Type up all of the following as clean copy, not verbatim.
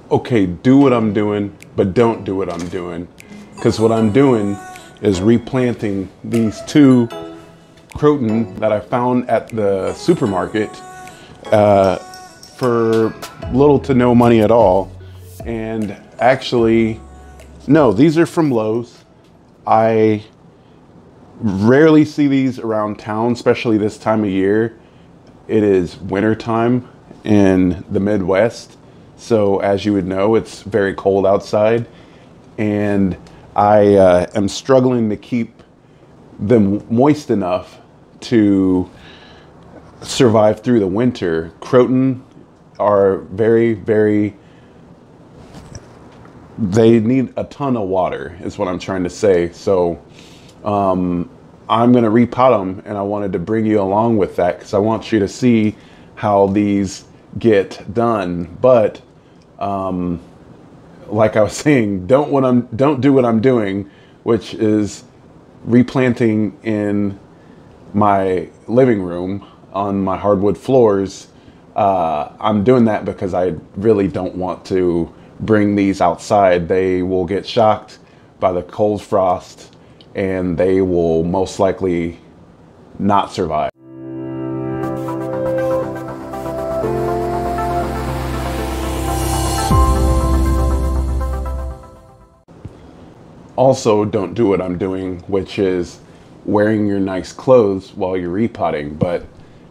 okay, do what I'm doing, but don't do what I'm doing. Because what I'm doing is replanting these two Croton that I found at the supermarket for little to no money at all. And actually, no, these are from Lowe's. I rarely see these around town, especially this time of year. It is winter time in the Midwest. So as you would know, it's very cold outside. And I am struggling to keep them moist enough to survive through the winter. Croton are they need a ton of water is what I'm trying to say. So I'm going to repot them, and I wanted to bring you along with that because I want you to see how these get done. But like I was saying, don't do what I'm doing, which is replanting in my living room on my hardwood floors. I'm doing that because I really don't want to bring these outside. They will get shocked by the cold frost and they will most likely not survive. Also, don't do what I'm doing, which is wearing your nice clothes while you're repotting. But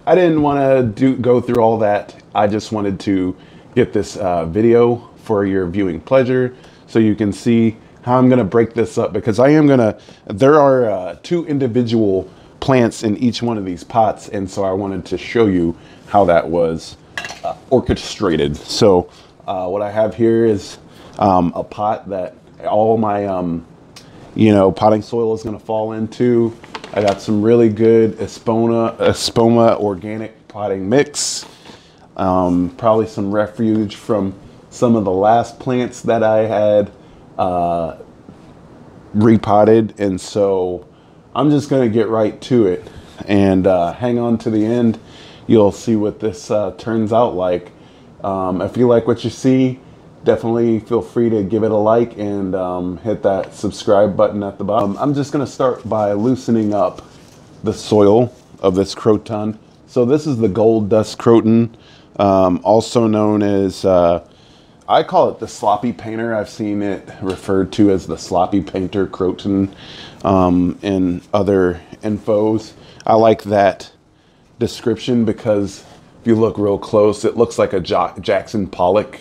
I didn't want to go through all that. I just wanted to get this video for your viewing pleasure so you can see how I'm going to break this up, because there are two individual plants in each one of these pots, and so I wanted to show you how that was orchestrated. So what I have here is a pot that all my potting soil is going to fall into. I got some really good Espoma organic potting mix, probably some refuge from some of the last plants that I had repotted. And so I'm just going to get right to it and hang on to the end. You'll see what this turns out like. If you like what you see, definitely feel free to give it a like and hit that subscribe button at the bottom. I'm just going to start by loosening up the soil of this Croton. So this is the gold dust Croton, also known as I call it the sloppy painter. I've seen it referred to as the sloppy painter Croton in other infos. I like that description because if you look real close, it looks like a Jackson Pollock,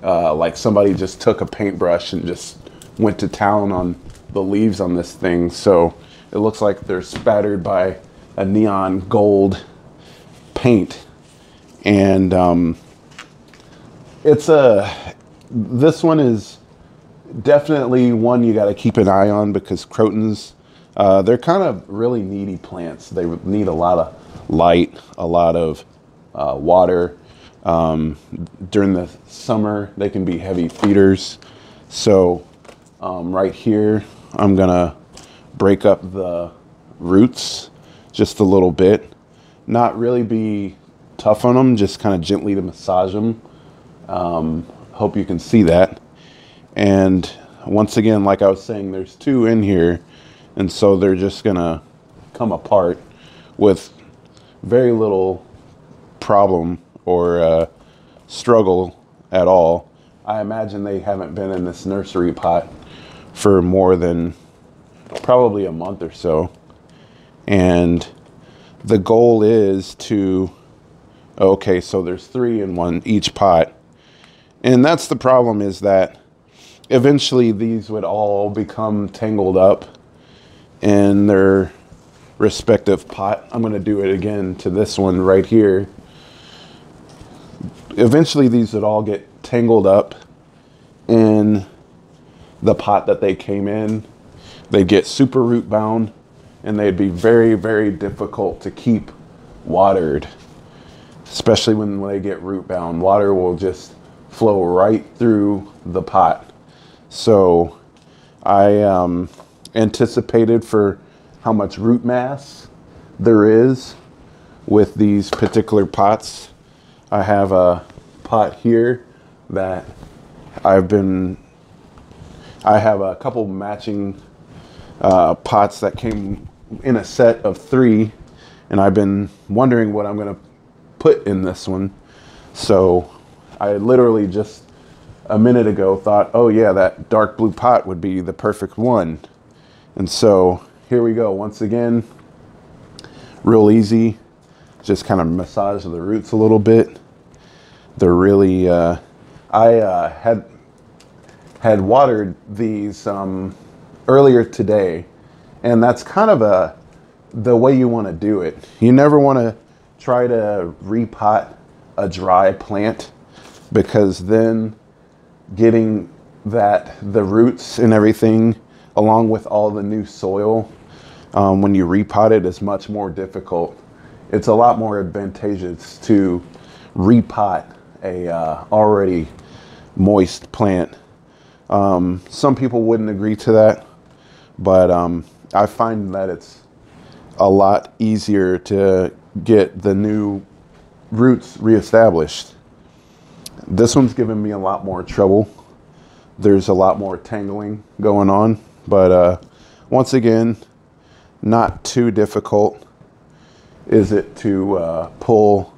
like somebody just took a paintbrush and just went to town on the leaves on this thing. So it looks like they're spattered by a neon gold paint. And this one is definitely one you got to keep an eye on, because Crotons, they're kind of really needy plants. They need a lot of light, a lot of water. During the summer, they can be heavy feeders. So right here, I'm gonna break up the roots just a little bit, not really be tough on them, just kind of gently to massage them. Hope you can see that. And once again, like I was saying, there's two in here, and so they're just gonna come apart with very little problem or struggle at all. I imagine they haven't been in this nursery pot for more than probably a month or so. And the goal is to, okay, so there's 3 in each pot. And that's the problem, is that eventually these would all become tangled up in their respective pot. I'm going to do it again to this one right here. Eventually these would all get tangled up in the pot that they came in. They'd get super root bound, and they'd be very, very difficult to keep watered, especially when they get root bound. Water will just flow right through the pot. So I anticipated for how much root mass there is with these particular pots. I have a pot here that I have a couple matching pots that came in a set of 3, and I've been wondering what I'm going to put in this one. So I literally just a minute ago thought, oh yeah, that dark blue pot would be the perfect one. And so here we go. Once again, real easy. Just kind of massage the roots a little bit. They're really, I had watered these earlier today, and that's kind of the way you want to do it. You never want to try to repot a dry plant, because then getting the roots and everything along with all the new soil when you repot it is much more difficult. It's a lot more advantageous to repot a already moist plant. Some people wouldn't agree to that, but I find that it's a lot easier to get the new roots reestablished. This one's given me a lot more trouble. There's a lot more tangling going on, but once again, not too difficult is it to pull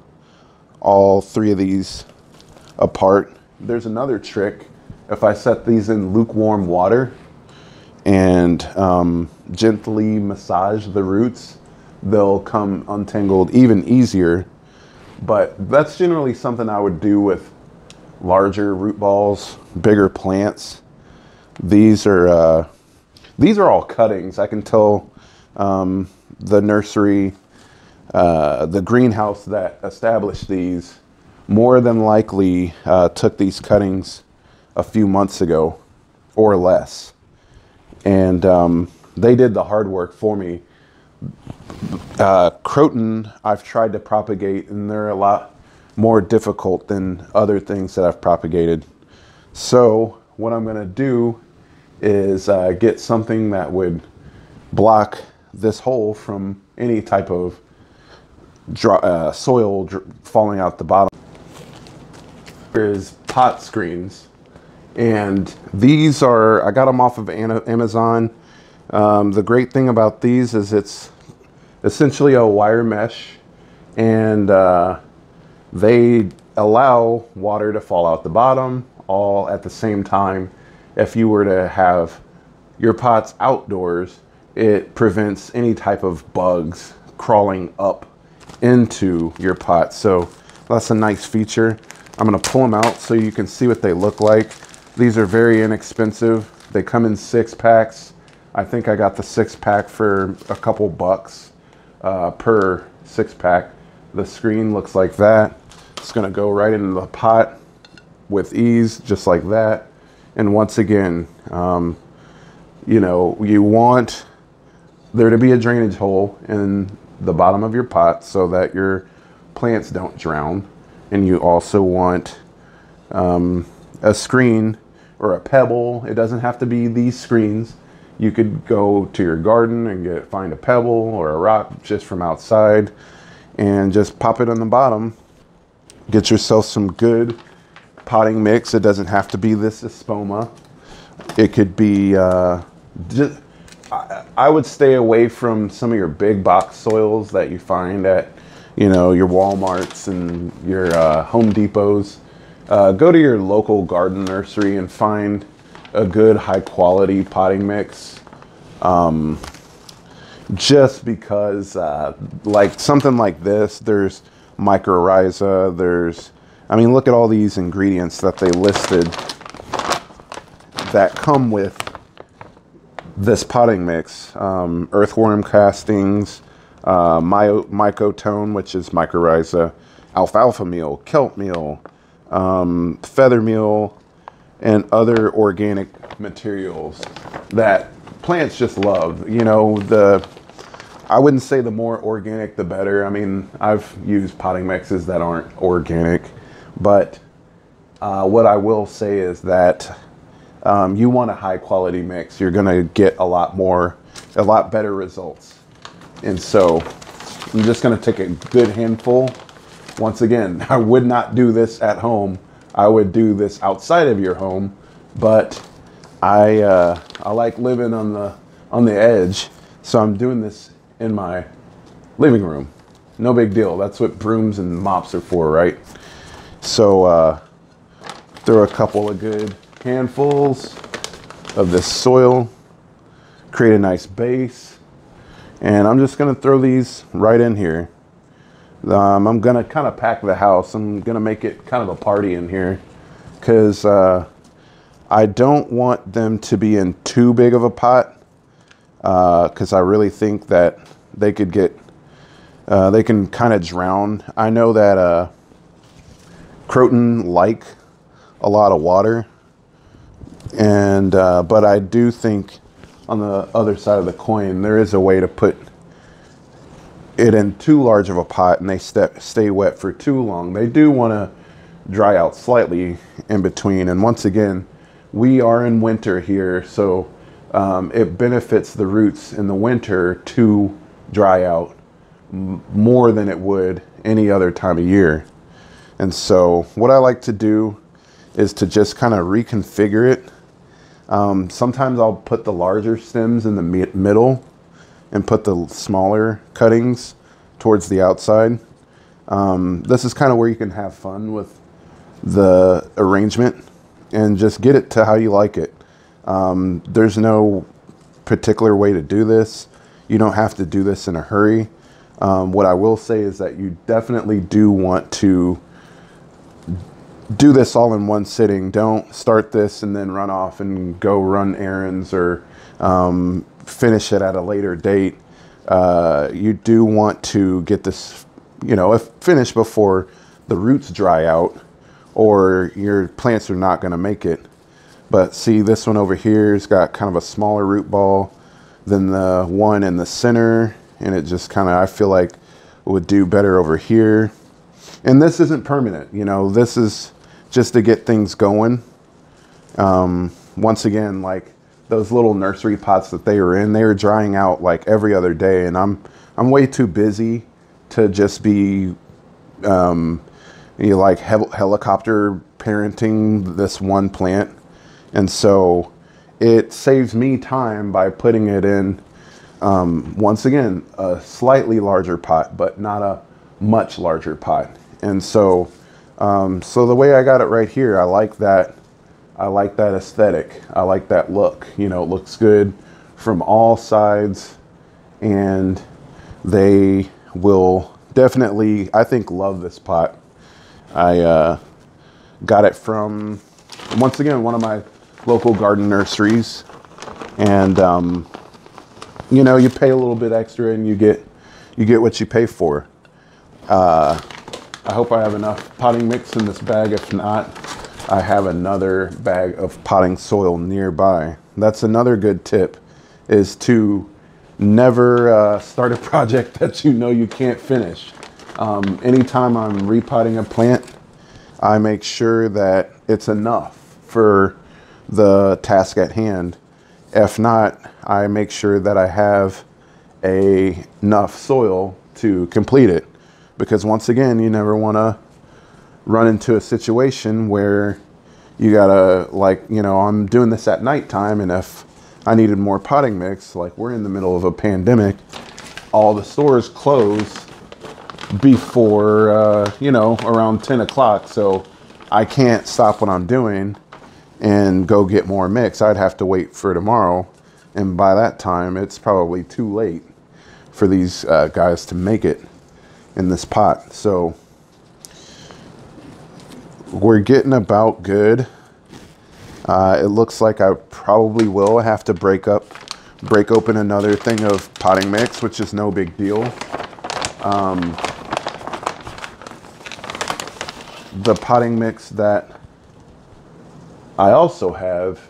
all 3 of these apart. There's another trick. If I set these in lukewarm water and gently massage the roots, they'll come untangled even easier. But that's generally something I would do with larger root balls, bigger plants. These are all cuttings. I can tell the nursery, the greenhouse that established these more than likely took these cuttings a few months ago or less. And they did the hard work for me. Croton, I've tried to propagate, and they're a lot more difficult than other things that I've propagated. So what I'm going to do is get something that would block this hole from any type of soil falling out the bottom. There's pot screens, and these are, I got them off of Amazon. The great thing about these is it's essentially a wire mesh, and they allow water to fall out the bottom all at the same time. If you were to have your pots outdoors, it prevents any type of bugs crawling up into your pot. So that's a nice feature. I'm going to pull them out so you can see what they look like. These are very inexpensive. They come in 6-packs. I think I got the 6-pack for a couple bucks per 6-pack. The screen looks like that. It's going to go right into the pot with ease, just like that. And once again, you know, you want there to be a drainage hole in the bottom of your pot so that your plants don't drown. And you also want a screen or a pebble. It doesn't have to be these screens. You could go to your garden and find a pebble or a rock just from outside and just pop it on the bottom. Get yourself some good potting mix. It doesn't have to be this espoma. It could be just, I would stay away from some of your big box soils that you find at, you know, your Walmarts and your Home Depots. Go to your local garden nursery and find a good high quality potting mix. Just because like something like this, there's mycorrhiza, there's, I mean, look at all these ingredients that they listed that come with this potting mix. Earthworm castings, mycotone, which is mycorrhiza, alfalfa meal, kelp meal, feather meal, and other organic materials that plants just love. You know, I wouldn't say the more organic, the better. I mean, I've used potting mixes that aren't organic, but what I will say is that you want a high quality mix. You're gonna get a lot better results. And so I'm just gonna take a good handful. Once again, I would not do this at home I would do this outside of your home, but I like living on the edge, so I'm doing this in my living room. No big deal. That's what brooms and mops are for, right? So throw a couple of good handfuls of this soil, create a nice base, and I'm just gonna throw these right in here. I'm gonna kind of pack the house. I'm gonna make it kind of a party in here, because I don't want them to be in too big of a pot, because I really think that they could get, they can kind of drown. I know that Croton like a lot of water, and but I do think on the other side of the coin, there is a way to put it in too large of a pot and they stay wet for too long. They do want to dry out slightly in between. And once again, we are in winter here, so it benefits the roots in the winter to dry out more than it would any other time of year. And so what I like to do is to just kind of reconfigure it. Sometimes I'll put the larger stems in the middle and put the smaller cuttings towards the outside. This is kind of where you can have fun with the arrangement and just get it to how you like it. There's no particular way to do this. You don't have to do this in a hurry. What I will say is that you definitely do want to do this all in one sitting. Don't start this and then run off and go run errands or finish it at a later date. You do want to get this, finished before the roots dry out, or your plants are not going to make it. But see, this one over here has got kind of a smaller root ball than the one in the center, and it just kind of, I feel like, would do better over here. And this isn't permanent, this is just to get things going. Once again, like those little nursery pots that they were drying out like every other day, and I'm way too busy to just be like helicopter parenting this one plant. And so it saves me time by putting it in, once again, a slightly larger pot, but not a much larger pot. And so so the way I got it right here, I like that aesthetic. I like that look. It looks good from all sides, and they will definitely, I think, love this pot. I got it from, once again, one of my local garden nurseries, and you pay a little bit extra and you get what you pay for. I hope I have enough potting mix in this bag. If not, I have another bag of potting soil nearby. That's another good tip, is to never start a project that you can't finish. Anytime I'm repotting a plant, I make sure that it's enough for the task at hand. If not, I make sure that I have enough soil to complete it. Because once again, you never want to run into a situation where you gotta, I'm doing this at nighttime, and if I needed more potting mix, like we're in the middle of a pandemic, all the stores close before, around 10 o'clock. So I can't stop what I'm doing and go get more mix. I'd have to wait for tomorrow. And by that time, it's probably too late for these guys to make it in this pot. So we're getting about good. It looks like I probably will have to break open another thing of potting mix, which is no big deal. The potting mix that I also have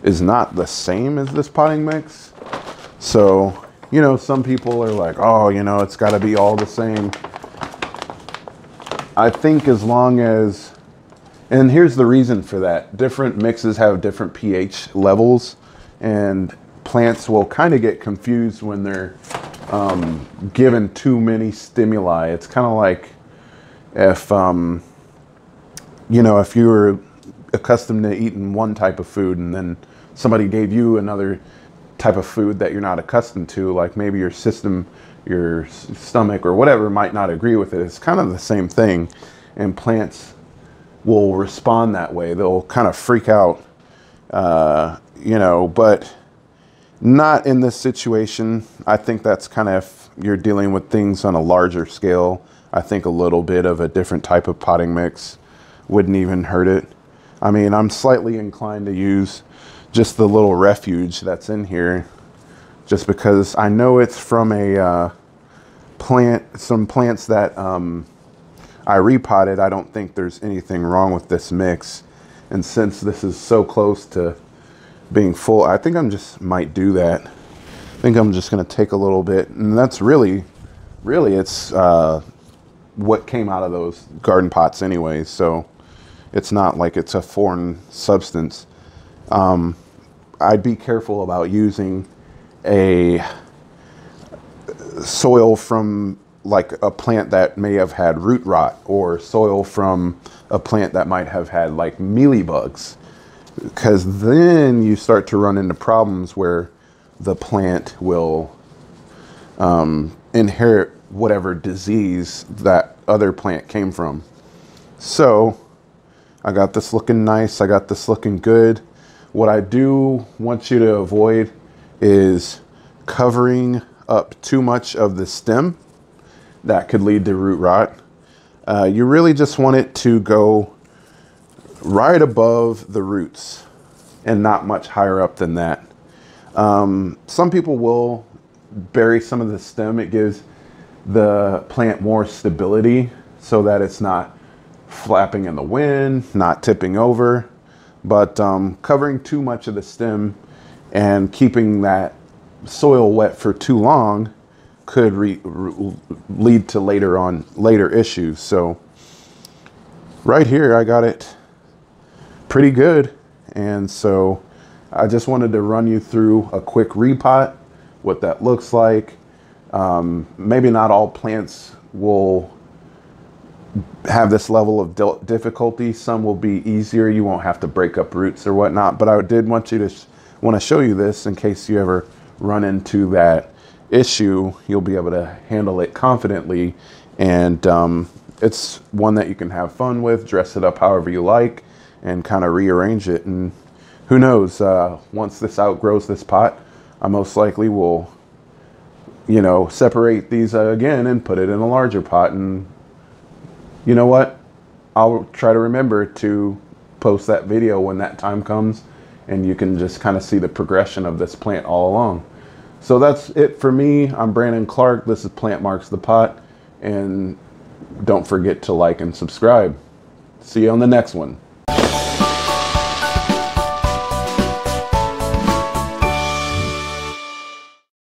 is not the same as this potting mix. So, some people are like, oh, it's got to be all the same. I think as long as, and here's the reason for that. Different mixes have different pH levels, and plants will kind of get confused when they're given too many stimuli. It's kind of like if you know, if you were accustomed to eating one type of food and then somebody gave you another type of food that you're not accustomed to, like maybe your system, your stomach or whatever might not agree with it. It's kind of the same thing, and plants will respond that way. They'll kind of freak out, you know, but not in this situation. I think that's kind of, if you're dealing with things on a larger scale, I think a little bit of a different type of potting mix wouldn't even hurt it. I mean, I'm slightly inclined to use just the little refuge that's in here, just because I know it's from a some plants that I repotted. I don't think there's anything wrong with this mix. And since this is so close to being full, I think I'm just might do that. I think I'm just going to take a little bit, and that's really it's what came out of those garden pots anyway, so it's not like it's a foreign substance. I'd be careful about using a soil from like a plant that may have had root rot, or soil from a plant that might have had like mealybugs, because then you start to run into problems where the plant will inherit whatever disease that other plant came from. So I got this looking nice. I got this looking good. What I do want you to avoid is covering up too much of the stem. That could lead to root rot. You really just want it to go right above the roots and not much higher up than that. Some people will bury some of the stem. It gives the plant more stability so that it's not flapping in the wind, not tipping over. But covering too much of the stem and keeping that soil wet for too long could lead to later issues. So right here, I got it pretty good. And so I just wanted to run you through a quick repot, what that looks like. Maybe not all plants will have this level of difficulty. Some will be easier. You won't have to break up roots or whatnot, but I did want you to want to show you this in case you ever run into that issue. You'll be able to handle it confidently, and it's one that you can have fun with, dress it up however you like, and kind of rearrange it. And who knows, once this outgrows this pot, I most likely will, you know, separate these again and put it in a larger pot. And you know what? I'll try to remember to post that video when that time comes, and you can just kind of see the progression of this plant all along. So that's it for me. I'm Brandon Clark. This is Plant Marks the Pot, and don't forget to like and subscribe. See you on the next one.